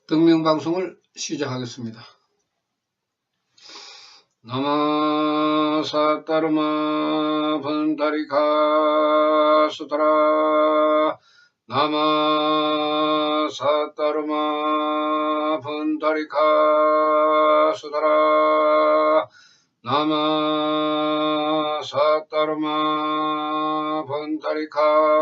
등명방송을 시작하겠습니다. 나마사따르마 번다리카수다라 나마사따르마 번다리카수다라 나마사따르마 번다리카수다라.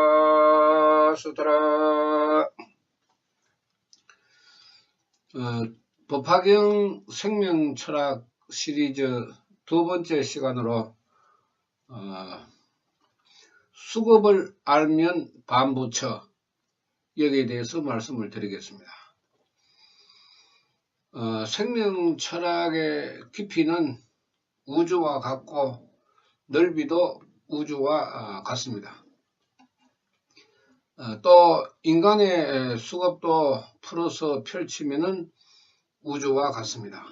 법화경 생명철학 시리즈 두 번째 시간으로 수급을 알면 반부처, 여기에 대해서 말씀을 드리겠습니다. 생명철학의 깊이는 우주와 같고 넓이도 우주와 같습니다. 또 인간의 수급도 풀어서 펼치면은 우주와 같습니다.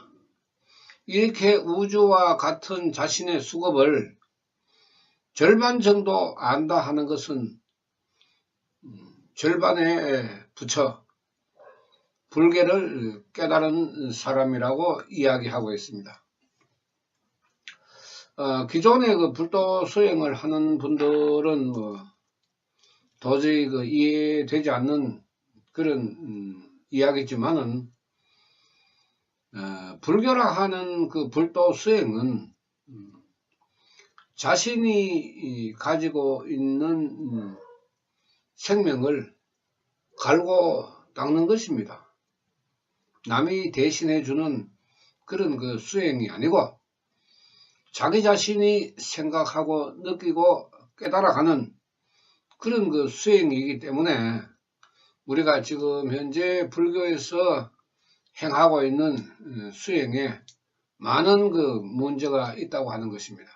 이렇게 우주와 같은 자신의 수급을 절반 정도 안다 하는 것은 절반의 부처, 불계를 깨달은 사람이라고 이야기하고 있습니다. 기존의 그 불도 수행을 하는 분들은 도저히 이해되지 않는 그런 이야기지만은, 불교라 하는 그 불도 수행은 자신이 가지고 있는 생명을 갈고 닦는 것입니다. 남이 대신해 주는 그런 그 수행이 아니고 자기 자신이 생각하고 느끼고 깨달아가는 그런 그 수행이기 때문에 우리가 지금 현재 불교에서 행하고 있는 수행에 많은 그 문제가 있다고 하는 것입니다.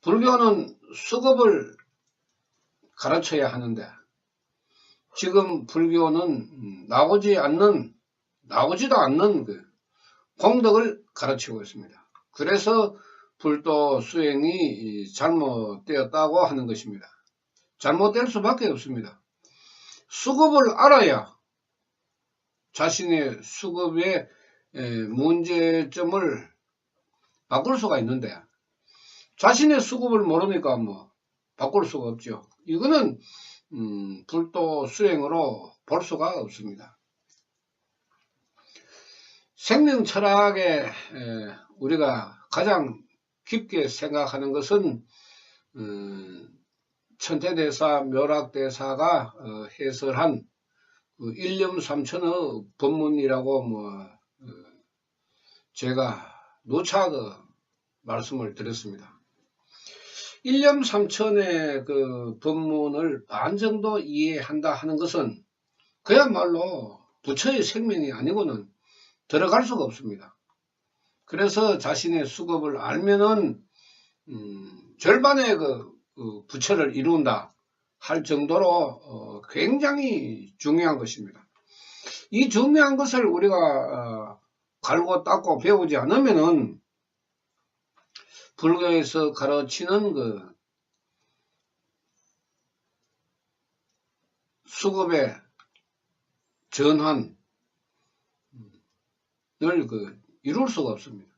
불교는 수급을 가르쳐야 하는데 지금 불교는 나오지도 않는 그 공덕을 가르치고 있습니다. 그래서 불도 수행이 잘못되었다고 하는 것입니다. 잘못될 수밖에 없습니다. 수급을 알아야 자신의 수급의 문제점을 바꿀 수가 있는데, 자신의 수급을 모르니까 바꿀 수가 없죠. 이거는 불도 수행으로 볼 수가 없습니다. 생명철학에 우리가 가장 깊게 생각하는 것은 천태대사, 묘락대사가 해설한 그 일념삼천의 법문이라고 제가 누차 말씀을 드렸습니다. 일념삼천의 그 법문을 반 정도 이해한다 하는 것은 그야말로 부처의 생명이 아니고는 들어갈 수가 없습니다. 그래서 자신의 수급을 알면은 절반의 그 부처를 이룬다 할 정도로 굉장히 중요한 것입니다. 이 중요한 것을 우리가 갈고 닦고 배우지 않으면은 불교에서 가르치는 그 수급의 전환을 이룰 수가 없습니다.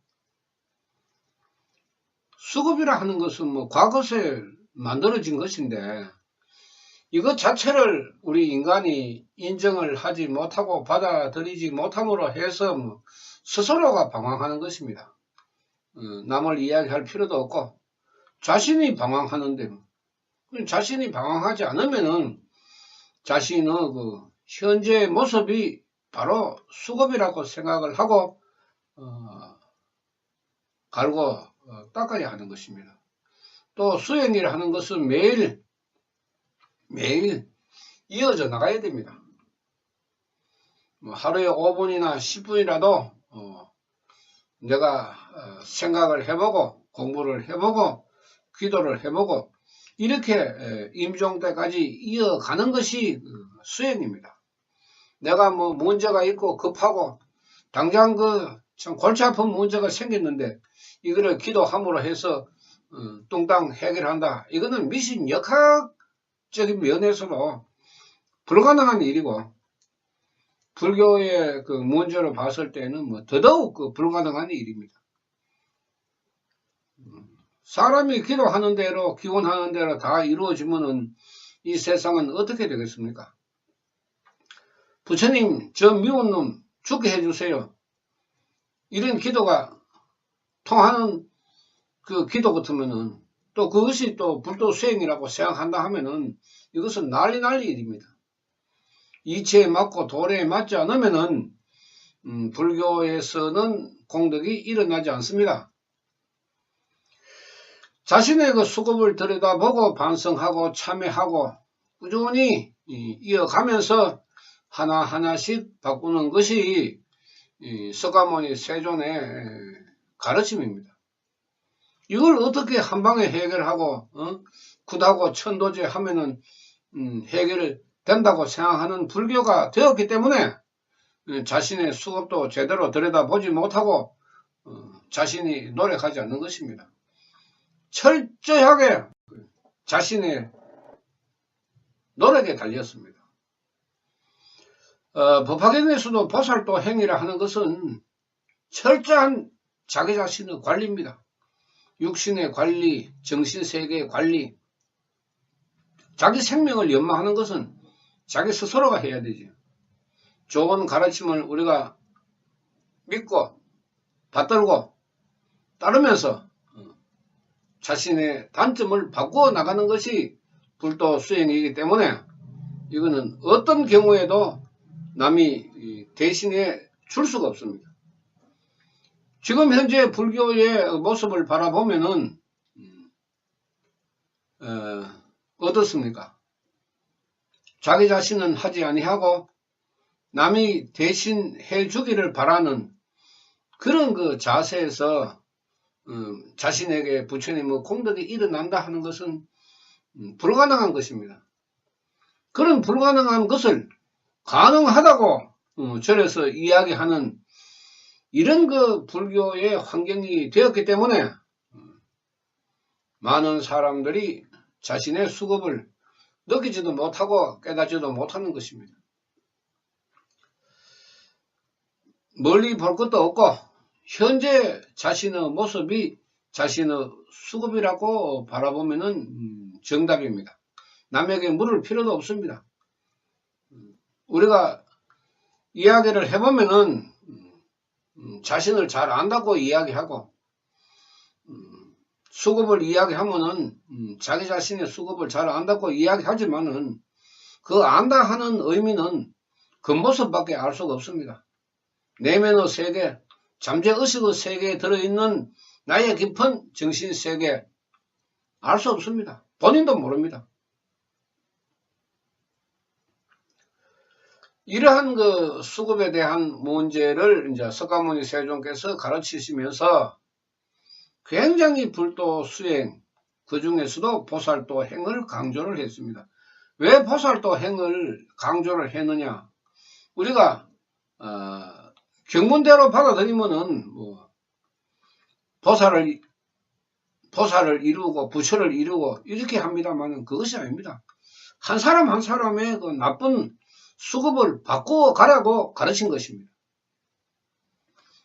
수급이라 하는 것은 과거에 만들어진 것인데, 이것 자체를 우리 인간이 인정을 하지 못하고 받아들이지 못함으로 해서 스스로가 방황하는 것입니다. 남을 이야기할 필요도 없고 자신이 방황하는데, 자신이 방황하지 않으면은 자신의 그 현재의 모습이 바로 수급이라고 생각을 하고 갈고 닦아야 하는 것입니다. 또 수행이라 하는 것은 매일 이어져 나가야 됩니다. 하루에 5분이나 10분이라도 내가 생각을 해보고 공부를 해보고 기도를 해보고 이렇게 임종 때까지 이어가는 것이 수행입니다. 내가 문제가 있고 급하고 당장 참 골치 아픈 문제가 생겼는데 이거를 기도함으로 해서 뚱땅 해결한다. 이거는 미신역학적인 면에서도 불가능한 일이고, 불교의 그 문제로 봤을 때는 뭐 더더욱 그 불가능한 일입니다. 사람이 기도하는 대로, 기원하는 대로 다 이루어지면은 이 세상은 어떻게 되겠습니까? 부처님, 저 미운 놈 죽게 해주세요. 이런 기도가 통하는 그 기도 같으면은, 또 그것이 또 불도 수행이라고 생각한다 하면은 이것은 난리 일입니다. 이치에 맞고 도래에 맞지 않으면은 불교에서는 공덕이 일어나지 않습니다. 자신의 그 수급을 들여다보고 반성하고 참회하고 꾸준히 이어가면서 하나하나씩 바꾸는 것이 석가모니 세존의 가르침입니다. 이걸 어떻게 한방에 해결하고 굿하고 천도제 하면은 해결 된다고 생각하는 불교가 되었기 때문에 자신의 수급도 제대로 들여다보지 못하고 자신이 노력하지 않는 것입니다. 철저하게 자신의 노력에 달렸습니다. 법화경에서도 보살도 행위라 하는 것은 철저한 자기 자신의 관리입니다. 육신의 관리, 정신세계의 관리, 자기 생명을 연마하는 것은 자기 스스로가 해야 되죠. 좋은 가르침을 우리가 믿고 받들고 따르면서 자신의 단점을 바꾸어 나가는 것이 불도 수행이기 때문에 이거는 어떤 경우에도 남이 대신해 줄 수가 없습니다. 지금 현재 불교의 모습을 바라보면은 어떻습니까? 자기 자신은 하지 아니하고 남이 대신 해주기를 바라는 그런 그 자세에서 자신에게 부처님의 공덕이 일어난다 하는 것은 불가능한 것입니다. 그런 불가능한 것을 가능하다고 절에서 이야기하는 이런 그 불교의 환경이 되었기 때문에 많은 사람들이 자신의 수급을 느끼지도 못하고 깨닫지도 못하는 것입니다. 멀리 볼 것도 없고 현재 자신의 모습이 자신의 수급이라고 바라보면은 정답입니다. 남에게 물을 필요도 없습니다. 우리가 이야기를 해보면은 자신을 잘 안다고 이야기하고 수급을 이야기하면은 자기 자신의 수급을 잘 안다고 이야기하지만은 그 안다 하는 의미는 겉모습밖에 알 수가 없습니다. 내면의 세계, 잠재의식의 세계에 들어있는 나의 깊은 정신세계 알 수 없습니다. 본인도 모릅니다. 이러한 그 수급에 대한 문제를 이제 석가모니 세존께서 가르치시면서 굉장히 불도 수행, 그 중에서도 보살도 행을 강조를 했습니다. 왜 보살도 행을 강조를 했느냐? 우리가 경문대로 받아들이면은 뭐 보살을 이루고 부처를 이루고 이렇게 합니다만은 그것이 아닙니다. 한 사람 한 사람의 그 나쁜 수급을 바꾸어 가라고 가르친 것입니다.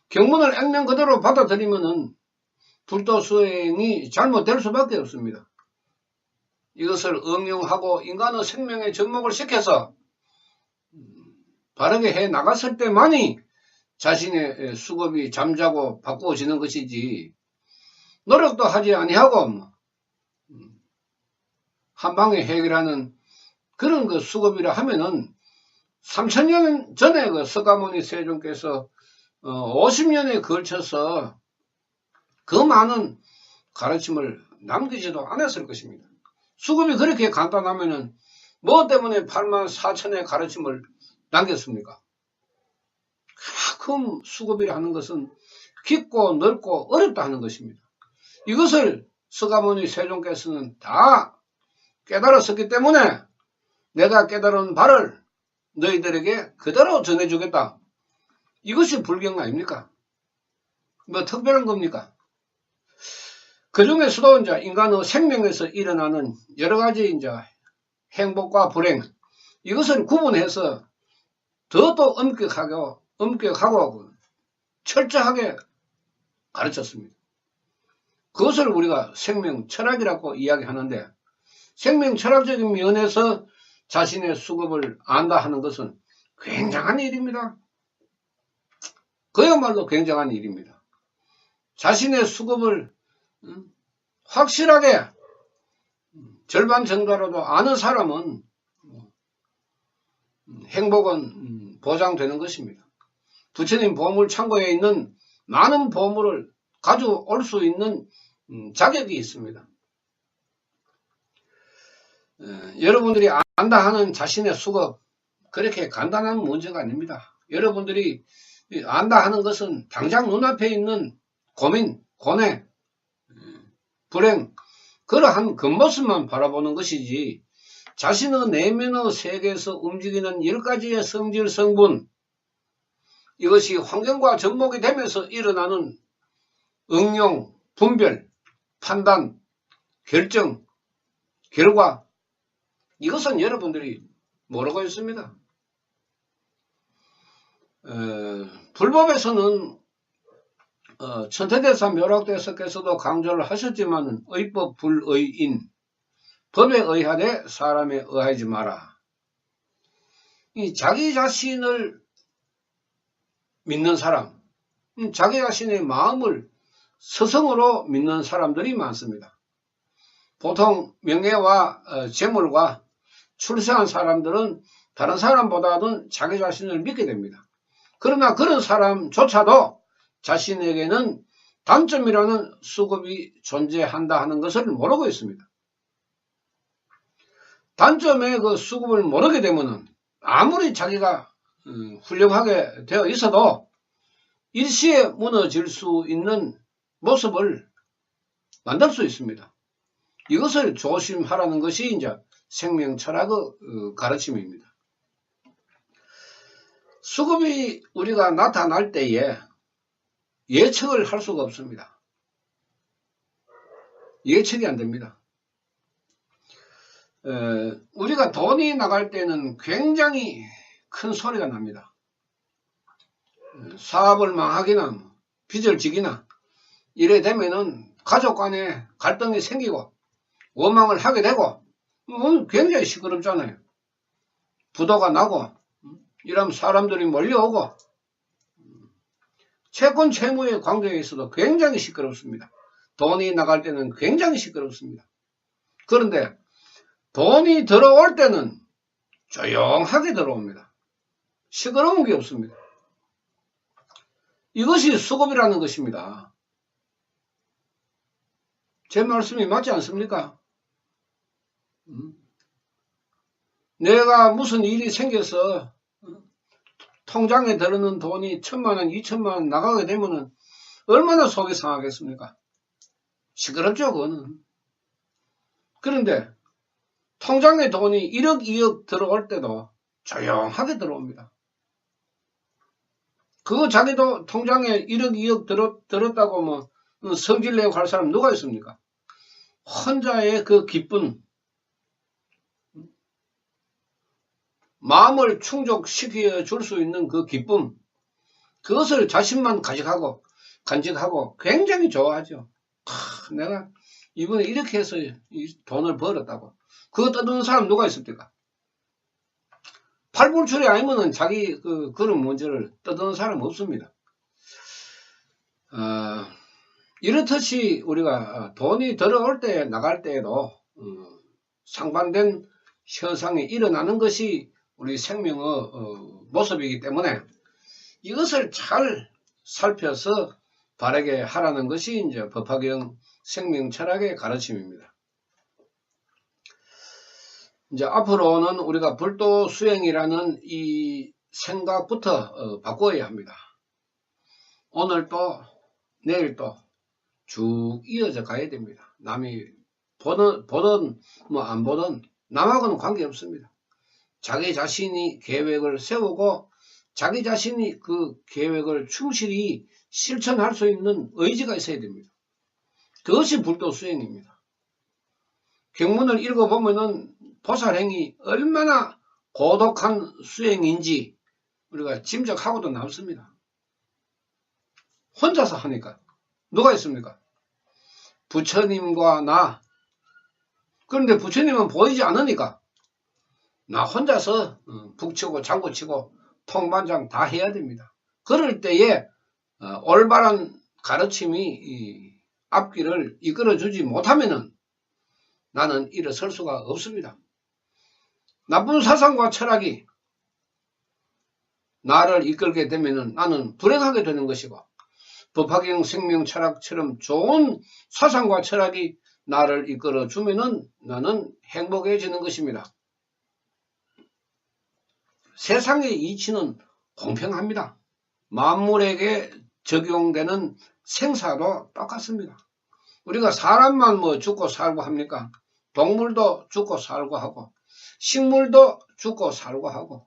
경문을 액면 그대로 받아들이면은 불도 수행이 잘못될 수밖에 없습니다. 이것을 응용하고 인간의 생명에 접목을 시켜서 바르게 해 나갔을 때만이 자신의 수급이 잠자고 바꾸어지는 것이지 노력도 하지 아니하고 한방에 해결하는 그런 그 수급이라 하면은 3000년 전에 그 석가모니 세존께서 50년에 걸쳐서 그 많은 가르침을 남기지도 않았을 것입니다. 수급이 그렇게 간단하면은 뭐 때문에 84,000의 가르침을 남겼습니까? 그만큼 수급이라는 것은 깊고 넓고 어렵다 하는 것입니다. 이것을 석가모니 세존께서는 다 깨달았었기 때문에 내가 깨달은 바를 너희들에게 그대로 전해주겠다. 이것이 불경 아닙니까? 뭐 특별한 겁니까? 그 중에서도 이제 인간의 생명에서 일어나는 여러 가지 이제 행복과 불행, 이것을 구분해서 더 또 엄격하고 철저하게 가르쳤습니다. 그것을 우리가 생명 철학이라고 이야기하는데, 생명 철학적인 면에서 자신의 수급을 안다 하는 것은 굉장한 일입니다. 그야말로 굉장한 일입니다. 자신의 수급을 확실하게 절반 정도라도 아는 사람은 행복은 보장되는 것입니다. 부처님 보물창고에 있는 많은 보물을 가져올 수 있는 자격이 있습니다. 여러분들이 안다 하는 자신의 수급, 그렇게 간단한 문제가 아닙니다. 여러분들이 안다 하는 것은 당장 눈앞에 있는 고민, 고뇌, 불행, 그러한 겉모습만 바라보는 것이지, 자신의 내면의 세계에서 움직이는 10가지의 성질 성분, 이것이 환경과 접목이 되면서 일어나는 응용, 분별, 판단, 결정, 결과, 이것은 여러분들이 모르고 있습니다. 불법에서는 천태대사 묘락대사께서도 강조를 하셨지만, 의법 불의인, 법에 의하되 사람에 의하지 마라. 이 자기 자신을 믿는 사람, 자기 자신의 마음을 스승으로 믿는 사람들이 많습니다. 보통 명예와 재물과 출세한 사람들은 다른 사람보다는 자기 자신을 믿게 됩니다. 그러나 그런 사람조차도 자신에게는 단점이라는 수급이 존재한다 하는 것을 모르고 있습니다. 단점의 그 수급을 모르게 되면 아무리 자기가 훌륭하게 되어 있어도 일시에 무너질 수 있는 모습을 만들 수 있습니다. 이것을 조심하라는 것이 이제 생명 철학의 가르침입니다. 수급이 우리가 나타날 때에 예측을 할 수가 없습니다. 예측이 안 됩니다. 우리가 돈이 나갈 때는 굉장히 큰 소리가 납니다. 사업을 망하기나 빚을 지기나 이래 되면은 가족 간에 갈등이 생기고 원망을 하게 되고 굉장히 시끄럽잖아요. 부도가 나고 이러면 사람들이 몰려오고 채권 채무의 관계에 있어도 굉장히 시끄럽습니다. 돈이 나갈 때는 굉장히 시끄럽습니다. 그런데 돈이 들어올 때는 조용하게 들어옵니다. 시끄러운 게 없습니다. 이것이 수급이라는 것입니다. 제 말씀이 맞지 않습니까? 내가 무슨 일이 생겨서 통장에 들어있는 돈이 1000만원, 2000만원 나가게 되면 얼마나 속이 상하겠습니까? 시끄럽죠, 그거는. 그런데 통장에 돈이 1억, 2억 들어올 때도 조용하게 들어옵니다. 그거 자기도 통장에 1억, 2억 들었다고 뭐 성질내고 갈 사람 누가 있습니까? 혼자의 그 기쁨, 마음을 충족시켜 줄 수 있는 그 기쁨, 그것을 자신만 간직하고 굉장히 좋아하죠. 내가 이번에 이렇게 해서 이 돈을 벌었다고. 그거 떠드는 사람 누가 있습니까? 팔불출이 아니면은 자기 그런 문제를 떠드는 사람 없습니다. 이렇듯이 우리가 돈이 들어올 때 나갈 때에도 상반된 현상이 일어나는 것이 우리 생명의 모습이기 때문에 이것을 잘 살펴서 바르게 하라는 것이 이제 법화경 생명 철학의 가르침입니다. 이제 앞으로는 우리가 불도 수행이라는 이 생각부터 바꿔야 합니다. 오늘 또 내일 또 쭉 이어져 가야 됩니다. 남이 보든 뭐 안 보든 남하고는 관계없습니다. 자기 자신이 계획을 세우고 자기 자신이 그 계획을 충실히 실천할 수 있는 의지가 있어야 됩니다. 그것이 불도 수행입니다. 경문을 읽어보면은 보살행이 얼마나 고독한 수행인지 우리가 짐작하고도 남습니다. 혼자서 하니까. 누가 있습니까? 부처님과 나. 그런데 부처님은 보이지 않으니까 나 혼자서 북치고 장구치고 통반장 다 해야 됩니다. 그럴 때에 올바른 가르침이 앞길을 이끌어주지 못하면은 나는 일어설 수가 없습니다. 나쁜 사상과 철학이 나를 이끌게 되면은 나는 불행하게 되는 것이고, 법화경 생명 철학처럼 좋은 사상과 철학이 나를 이끌어 주면은 나는 행복해지는 것입니다. 세상의 이치는 공평합니다. 만물에게 적용되는 생사도 똑같습니다. 우리가 사람만 뭐 죽고 살고 합니까? 동물도 죽고 살고 하고, 식물도 죽고 살고 하고,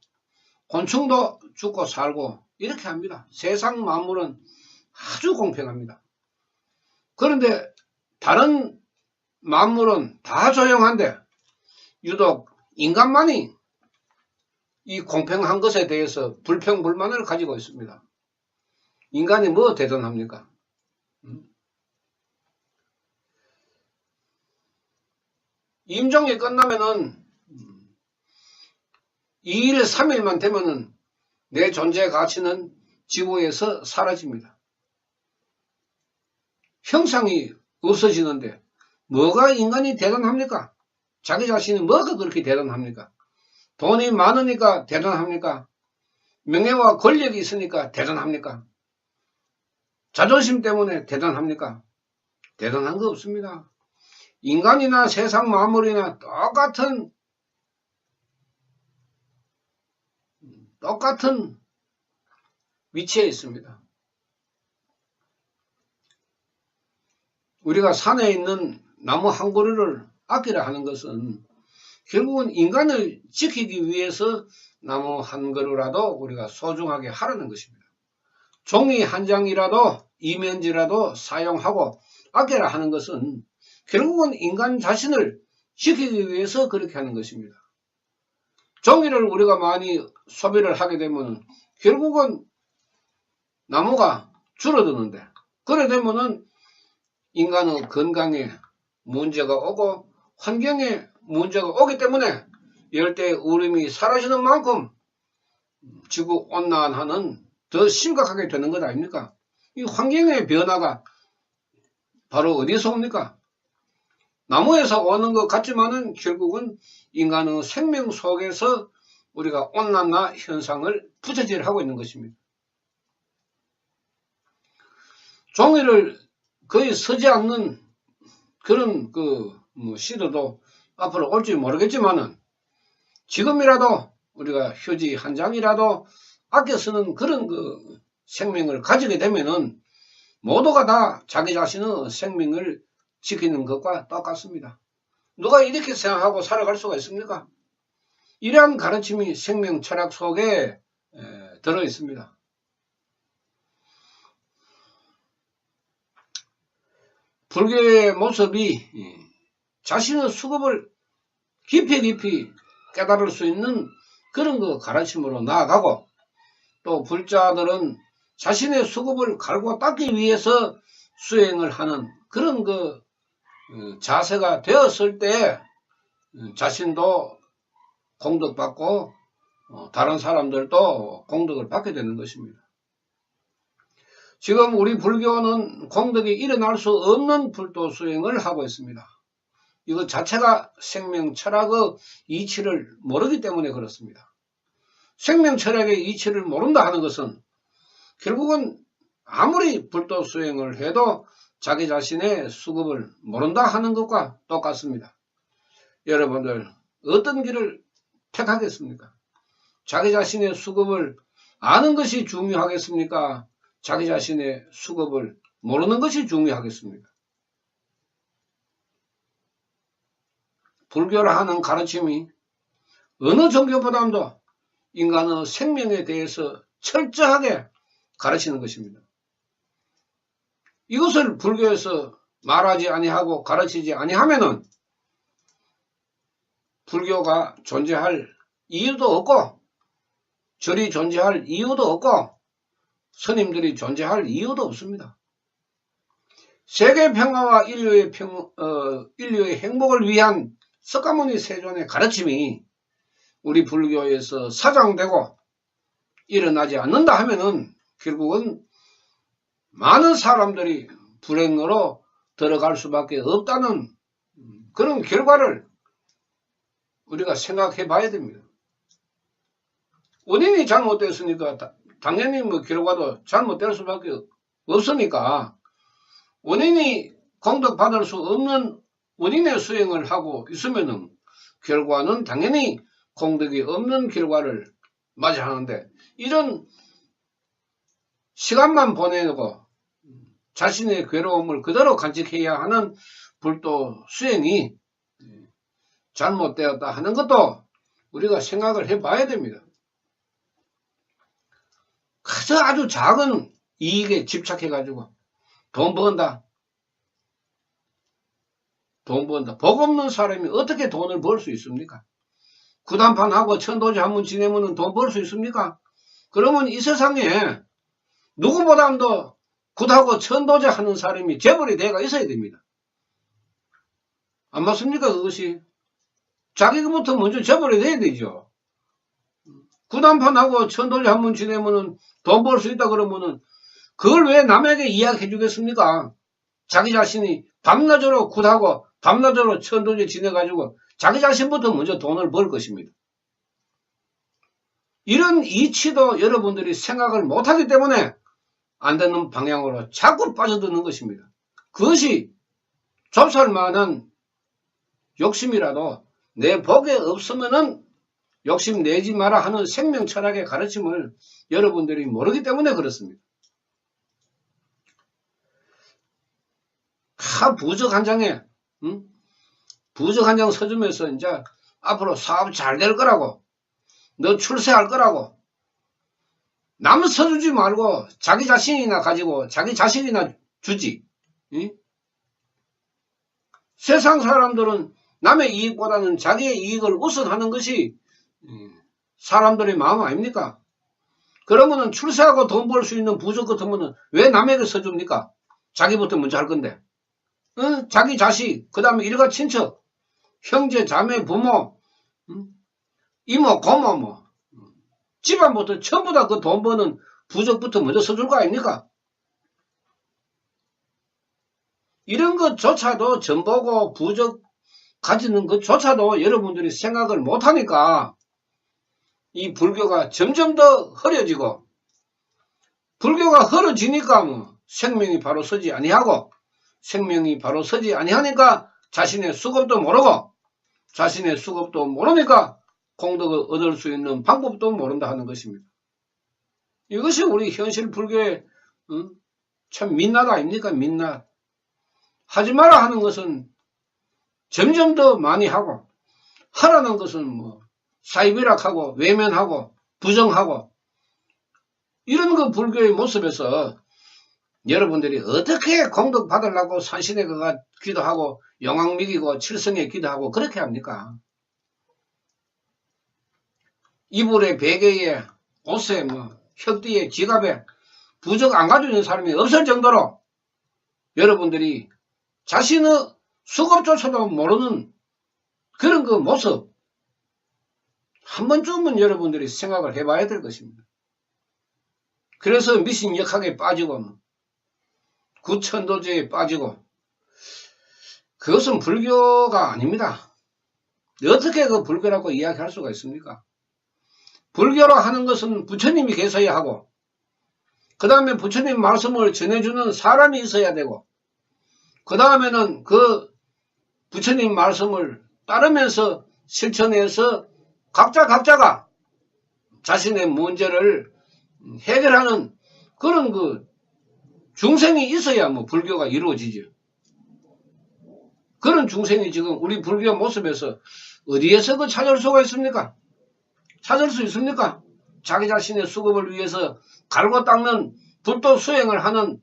곤충도 죽고 살고 이렇게 합니다. 세상 만물은 아주 공평합니다. 그런데 다른 만물은 다 조용한데 유독 인간만이 이 공평한 것에 대해서 불평불만을 가지고 있습니다. 인간이 뭐 대단합니까? 임종이 끝나면은 2일, 3일만 되면은 내 존재 가치는 지구에서 사라집니다. 형상이 없어지는데 뭐가 인간이 대단합니까? 자기 자신이 뭐가 그렇게 대단합니까? 돈이 많으니까 대단합니까? 명예와 권력이 있으니까 대단합니까? 자존심 때문에 대단합니까? 대단한 거 없습니다. 인간이나 세상 만물이나 똑같은 위치에 있습니다. 우리가 산에 있는 나무 한 그루를 아끼라 하는 것은 결국은 인간을 지키기 위해서 나무 한 그루라도 우리가 소중하게 하라는 것입니다. 종이 한 장이라도 이면지라도 사용하고 아끼라 하는 것은 결국은 인간 자신을 지키기 위해서 그렇게 하는 것입니다. 종이를 우리가 많이 소비를 하게 되면 결국은 나무가 줄어드는데, 그래 되면은 인간의 건강에 문제가 오고 환경에 문제가 오기 때문에 열대 우림이 사라지는 만큼 지구 온난화는 더 심각하게 되는 것 아닙니까? 이 환경의 변화가 바로 어디서 옵니까? 나무에서 오는 것 같지만은 결국은 인간의 생명 속에서 우리가 온난화 현상을 부처질하고 있는 것입니다. 종이를 거의 서지 않는 그런 시대도 앞으로 올지 모르겠지만은 지금이라도 우리가 휴지 한 장이라도 아껴 쓰는 그런 생명을 가지게 되면은 모두가 다 자기 자신의 생명을 지키는 것과 똑같습니다. 누가 이렇게 생각하고 살아갈 수가 있습니까? 이러한 가르침이 생명 철학 속에 들어 있습니다. 불교의 모습이 자신의 수급을 깊이 깨달을 수 있는 그런 가르침으로 나아가고, 또 불자들은 자신의 수급을 갈고 닦기 위해서 수행을 하는 그런 자세가 되었을 때 자신도 공덕받고 다른 사람들도 공덕을 받게 되는 것입니다. 지금 우리 불교는 공덕이 일어날 수 없는 불도 수행을 하고 있습니다. 이것 자체가 생명 철학의 이치를 모르기 때문에 그렇습니다. 생명 철학의 이치를 모른다 하는 것은 결국은 아무리 불도 수행을 해도 자기 자신의 수급을 모른다 하는 것과 똑같습니다. 여러분들 어떤 길을 택하겠습니까? 자기 자신의 수급을 아는 것이 중요하겠습니까? 자기 자신의 수급을 모르는 것이 중요하겠습니까? 불교라 하는 가르침이 어느 종교보다도 인간의 생명에 대해서 철저하게 가르치는 것입니다. 이것을 불교에서 말하지 아니하고 가르치지 아니하면은 불교가 존재할 이유도 없고 절이 존재할 이유도 없고 스님들이 존재할 이유도 없습니다. 세계 평화와 인류의 행복을 위한 석가모니 세존의 가르침이 우리 불교에서 사장되고 일어나지 않는다 하면은 결국은 많은 사람들이 불행으로 들어갈 수밖에 없다는 그런 결과를 우리가 생각해 봐야 됩니다. 원인이 잘못됐으니까 당연히 뭐 결과도 잘못될 수밖에 없으니까 원인이 공덕받을 수 없는 원인의 수행을 하고 있으면은 결과는 당연히 공덕이 없는 결과를 맞이하는데 이런 시간만 보내고 자신의 괴로움을 그대로 간직해야 하는 불도 수행이 잘못되었다 하는 것도 우리가 생각을 해 봐야 됩니다. 그저 아주 작은 이익에 집착해 가지고 돈 번다. 복 없는 사람이 어떻게 돈을 벌 수 있습니까? 구단판하고 천도제 한번 지내면 돈 벌 수 있습니까? 그러면 이 세상에 누구보다도 굿하고 천도제 하는 사람이 재벌이 돼가 있어야 됩니다. 안 맞습니까? 그것이 자기부터 먼저 재벌이 돼야 되죠. 구단판하고 천도제 한번 지내면 돈 벌 수 있다 그러면은 그걸 왜 남에게 이야기해 주겠습니까? 자기 자신이 밤낮으로 굿하고 밤낮으로 천도제 지내가지고 자기 자신부터 먼저 돈을 벌 것입니다. 이런 이치도 여러분들이 생각을 못하기 때문에 안 되는 방향으로 자꾸 빠져드는 것입니다. 그것이 좁쌀만한 욕심이라도 내 복에 없으면은 욕심 내지 마라 하는 생명 철학의 가르침을 여러분들이 모르기 때문에 그렇습니다. 부적 한 장에 부적 한 장 서주면서 이제 앞으로 사업 잘 될 거라고 너 출세할 거라고 남 서주지 말고 자기 자신이나 가지고 자기 자식이나 주지. 응? 세상 사람들은 남의 이익보다는 자기의 이익을 우선하는 것이 사람들의 마음 아닙니까? 그러면은 출세하고 돈 벌 수 있는 부적 같으면은 왜 남에게 서줍니까? 자기부터 먼저 할 건데. 응? 자기 자식, 그 다음에 일가 친척, 형제, 자매, 부모, 이모, 고모, 뭐. 집안부터 전부 다 그 돈 버는 부적부터 먼저 서줄 거 아닙니까? 이런 것조차도 전보고 부적 가지는 것조차도 여러분들이 생각을 못하니까 이 불교가 점점 더 흐려지고 불교가 흐려지니까 뭐 생명이 바로 서지 아니하고 생명이 바로 서지 아니하니까 자신의 수급도 모르고 자신의 수급도 모르니까 공덕을 얻을 수 있는 방법도 모른다 하는 것입니다. 이것이 우리 현실 불교의 참 민낯 아닙니까? 민낯. 하지 마라 하는 것은 점점 더 많이 하고 하라는 것은 뭐 사이비락하고 외면하고 부정하고 이런 그 불교의 모습에서 여러분들이 어떻게 공덕 받으려고 산신에 가가 기도하고 영왕 미기고 칠성에 기도하고 그렇게 합니까? 이불에 베개에 옷에 뭐 혁띠에 지갑에 부적 안 가지고 있는 사람이 없을 정도로 여러분들이 자신의 수급조차도 모르는 그런 그 모습 한 번쯤은 여러분들이 생각을 해봐야 될 것입니다. 그래서 미신역학에 빠지고 구천도제에 빠지고 그것은 불교가 아닙니다. 어떻게 그 불교라고 이야기할 수가 있습니까? 불교로 하는 것은 부처님이 계셔야 하고 그 다음에 부처님 말씀을 전해주는 사람이 있어야 되고 그 다음에는 그 부처님 말씀을 따르면서 실천해서 각자가 자신의 문제를 해결하는 그런 그 중생이 있어야 뭐 불교가 이루어지죠. 그런 중생이 지금 우리 불교 모습에서 어디에서 그 찾을 수가 있습니까? 찾을 수 있습니까? 자기 자신의 수급을 위해서 갈고 닦는 불도 수행을 하는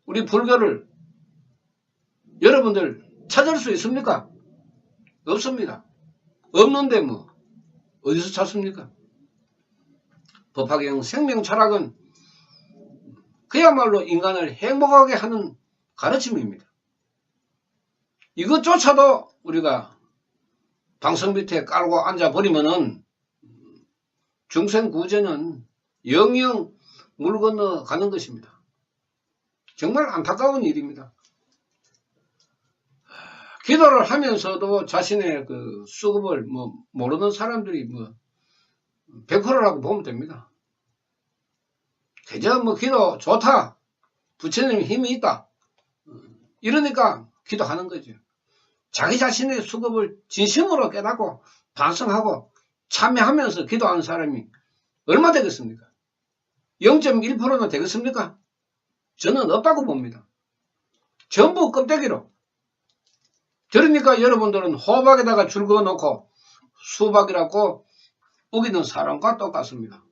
우리 불교를 여러분들 찾을 수 있습니까? 없습니다. 없는데 뭐 어디서 찾습니까? 법화경 생명 철학은 그야말로 인간을 행복하게 하는 가르침입니다. 이것조차도 우리가 방석 밑에 깔고 앉아버리면은 중생구제는 영영 물 건너 가는 것입니다. 정말 안타까운 일입니다. 기도를 하면서도 자신의 그 수급을 모르는 사람들이 100%라고 보면 됩니다. 그저 기도 좋다. 부처님 힘이 있다. 이러니까 기도하는 거죠. 자기 자신의 수급을 진심으로 깨닫고 반성하고 참여하면서 기도하는 사람이 얼마 되겠습니까? 0.1%는 되겠습니까? 저는 없다고 봅니다. 전부 껍데기로. 그러니까 여러분들은 호박에다가 줄 그어놓고 수박이라고 우기는 사람과 똑같습니다.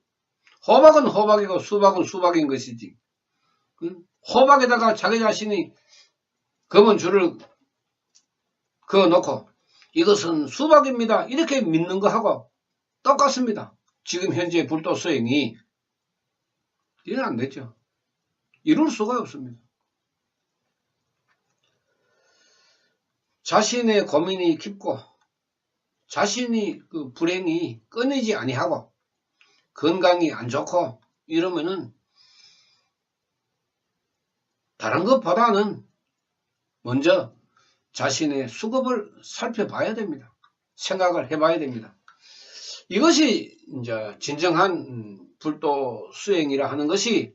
호박은 호박이고 수박은 수박인 것이지. 호박에다가 자기 자신이 검은 줄을 그어놓고 이것은 수박입니다. 이렇게 믿는 거하고 똑같습니다. 지금 현재 불도 수행이 이래는 안 되죠. 이룰 수가 없습니다. 자신의 고민이 깊고 자신이 그 불행이 끊이지 아니하고 건강이 안 좋고 이러면은 다른 것보다는 먼저 자신의 수급을 살펴봐야 됩니다. 생각을 해봐야 됩니다. 이것이 이제 진정한 불도 수행이라 하는 것이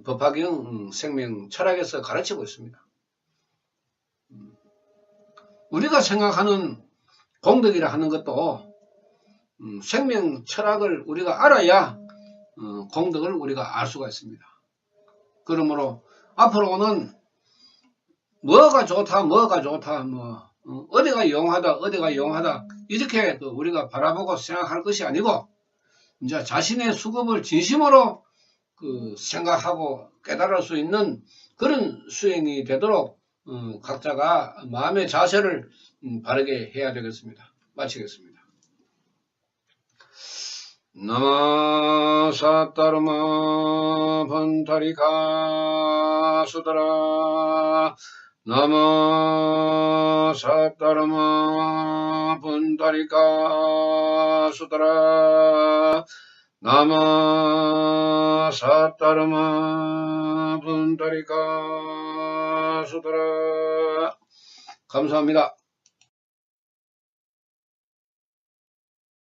법화경 생명 철학에서 가르치고 있습니다. 우리가 생각하는 공덕이라 하는 것도 생명 철학을 우리가 알아야 공덕을 우리가 알 수가 있습니다. 그러므로 앞으로는 뭐가 좋다 어디가 용하다 이렇게 우리가 바라보고 생각할 것이 아니고 이제 자신의 수급을 진심으로 생각하고 깨달을 수 있는 그런 수행이 되도록 각자가 마음의 자세를 바르게 해야 되겠습니다. 마치겠습니다. 나마 사타르마 번타리카 수다라 나마 사타르마 번타리카 수다라 나마 사타르마 번타리카 수다라 감사합니다.